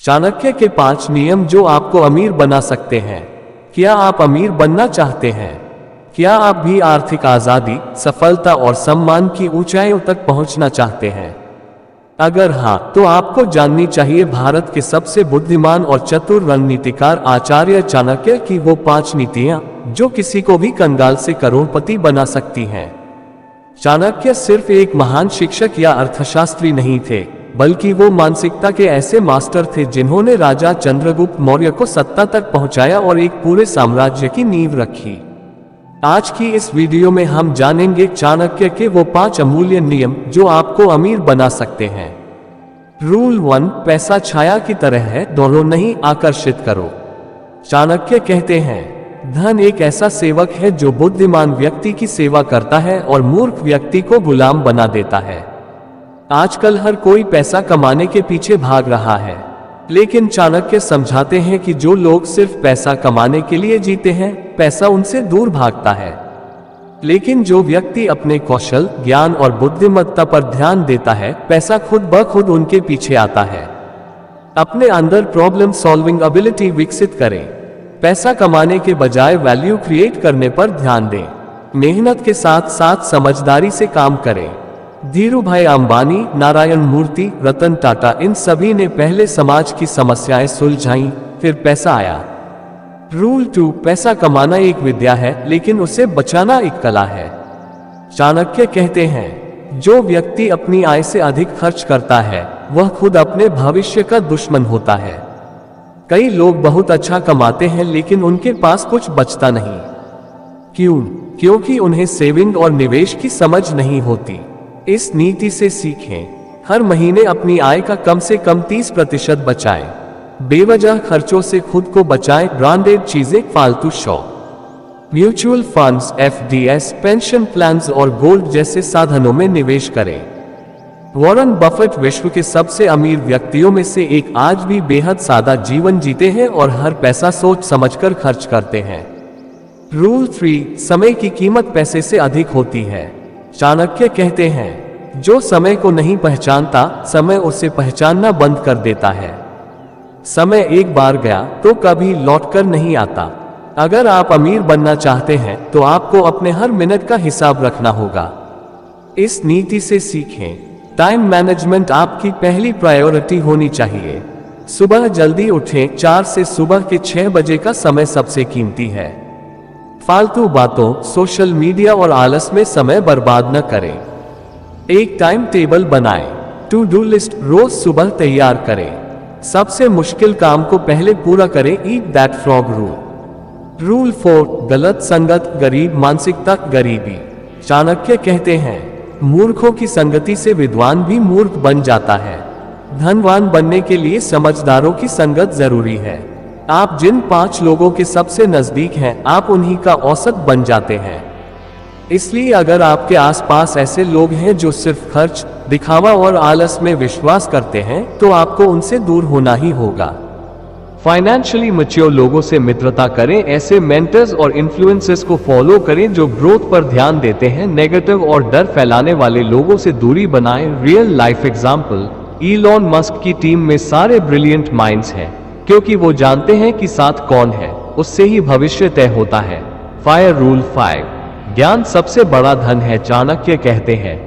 चाणक्य के 5 नियम जो आपको अमीर बना सकते हैं। क्या आप अमीर बनना चाहते हैं? क्या आप भी आर्थिक आजादी, सफलता और सम्मान की ऊंचाइयों तक पहुंचना चाहते हैं? अगर हाँ, तो आपको जाननी चाहिए भारत के सबसे बुद्धिमान और चतुर रणनीतिकार आचार्य चाणक्य की वो 5 नीतियां जो किसी को भी कंगाल से करोड़पति बना सकती हैं। चाणक्य सिर्फ एक महान शिक्षक या अर्थशास्त्री नहीं थे, बल्कि वो मानसिकता के ऐसे मास्टर थे जिन्होंने राजा चंद्रगुप्त मौर्य को सत्ता तक पहुंचाया और एक पूरे साम्राज्य की नींव रखी। आज की इस वीडियो में हम जानेंगे चाणक्य के वो 5 अमूल्य नियम जो आपको अमीर बना सकते हैं। रूल 1, पैसा छाया की तरह है, दोनों नहीं आकर्षित करो। चाणक्य कहते हैं, धन एक ऐसा सेवक है जो बुद्धिमान व्यक्ति की सेवा करता है और मूर्ख व्यक्ति को गुलाम बना देता है। आजकल हर कोई पैसा कमाने के पीछे भाग रहा है, लेकिन चाणक्य समझाते हैं कि जो लोग सिर्फ पैसा कमाने के लिए जीते हैं, पैसा उनसे दूर भागता है। लेकिन जो व्यक्ति अपने कौशल, ज्ञान और बुद्धिमत्ता पर ध्यान देता है, पैसा खुद ब खुद उनके पीछे आता है। अपने अंदर प्रॉब्लम सॉल्विंग एबिलिटी विकसित करें। पैसा कमाने के बजाय वैल्यू क्रिएट करने पर ध्यान दें। मेहनत के साथ साथ समझदारी से काम करें। धीरूभाई अंबानी, नारायण मूर्ति, रतन टाटा, इन सभी ने पहले समाज की समस्याएं सुलझाईं, फिर पैसा आया। रूल 2, पैसा कमाना एक विद्या है, लेकिन उसे बचाना एक कला है। चाणक्य कहते हैं, जो व्यक्ति अपनी आय से अधिक खर्च करता है, वह खुद अपने भविष्य का दुश्मन होता है। कई लोग बहुत अच्छा कमाते हैं, लेकिन उनके पास कुछ बचता नहीं। क्यों? क्योंकि उन्हें सेविंग और निवेश की समझ नहीं होती। इस नीति से सीखें। हर महीने अपनी आय का कम से कम 30% बचाएं। बेवजह खर्चों से खुद को बचाएं। ब्रांडेड चीजें, फालतू शौक, mutual funds, FDs, pension plans और गोल्ड जैसे साधनों में निवेश करें। वॉरेन बफेट विश्व के सबसे अमीर व्यक्तियों में से एक, आज भी बेहद सादा जीवन जीते हैं और हर पैसा सोच समझकर खर्च करते हैं। रूल 3, समय की कीमत पैसे से अधिक होती है। चाणक्य कहते हैं, जो समय को नहीं पहचानता, समय उसे पहचानना बंद कर देता है। समय एक बार गया तो कभी लौटकर नहीं आता। अगर आप अमीर बनना चाहते हैं तो आपको अपने हर मिनट का हिसाब रखना होगा। इस नीति से सीखें। टाइम मैनेजमेंट आपकी पहली प्रायोरिटी होनी चाहिए। सुबह जल्दी उठें। 4 से सुबह के 6 बजे का समय सबसे कीमती है। फालतू बातों, सोशल मीडिया और आलस में समय बर्बाद न करें। एक टाइम टेबल बनाएं। टू डू लिस्ट रोज सुबह तैयार करें। सबसे मुश्किल काम को पहले पूरा करें। Eat that frog rule. Rule 4, गलत संगत, गरीब मानसिकता, गरीबी। चाणक्य कहते हैं, मूर्खों की संगति से विद्वान भी मूर्ख बन जाता है। धनवान बनने के लिए समझदारों की संगत जरूरी है। आप जिन 5 लोगों के सबसे नजदीक हैं, आप उन्हीं का औसत बन जाते हैं। इसलिए अगर आपके आसपास ऐसे लोग हैं जो सिर्फ खर्च, दिखावा और आलस में विश्वास करते हैं, तो आपको उनसे दूर होना ही होगा। फाइनेंशियली मैच्योर लोगों से मित्रता करें। ऐसे मेंटर्स और इन्फ्लुएंसर्स को फॉलो करें जो ग्रोथ पर ध्यान देते हैं। नेगेटिव और डर फैलाने वाले लोगों से दूरी बनाएं। Real life example, Elon Musk की टीम में सारे ब्रिलियंट माइंड्स हैं, क्योंकि वो जानते हैं कि साथ कौन है, उससे ही भविष्य तय होता है। फायर रूल 5, ज्ञान सबसे बड़ा धन है। चाणक्य कहते हैं,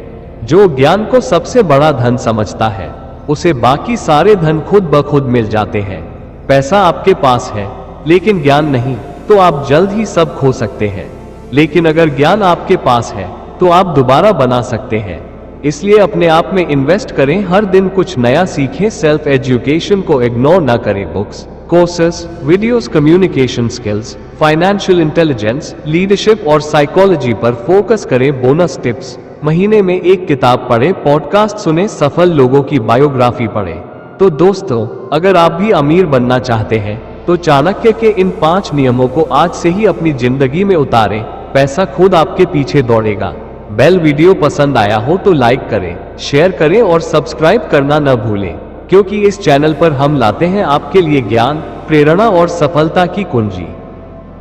जो ज्ञान को सबसे बड़ा धन समझता है, उसे बाकी सारे धन खुद ब खुद मिल जाते हैं। पैसा आपके पास है, लेकिन ज्ञान नहीं, तो आप जल्द ही सब खो सकते हैं। लेकिन अगर ज्ञान आपके पास है, तो आप दोबारा बना सकते हैं। इसलिए अपने आप में इन्वेस्ट करें। हर दिन कुछ नया सीखें। सेल्फ एजुकेशन को इग्नोर ना करें। Books, courses, videos, communication skills, financial intelligence, leadership और साइकोलॉजी पर फोकस करें। बोनस टिप्स, महीने में एक किताब पढ़ें, पॉडकास्ट सुने, सफल लोगों की बायोग्राफी पढ़ें। तो दोस्तों, अगर आप भी अमीर बनना चाहते हैं, तो चाणक्य के इन 5 नियमों को आज से ही अपनी जिंदगी में उतारें। पैसा खुद आपके पीछे दौड़ेगा। बेल वीडियो पसंद आया हो तो लाइक करें, शेयर करें और सब्सक्राइब करना न भूलें, क्योंकि इस चैनल पर हम लाते हैं आपके लिए ज्ञान, प्रेरणा और सफलता की कुंजी।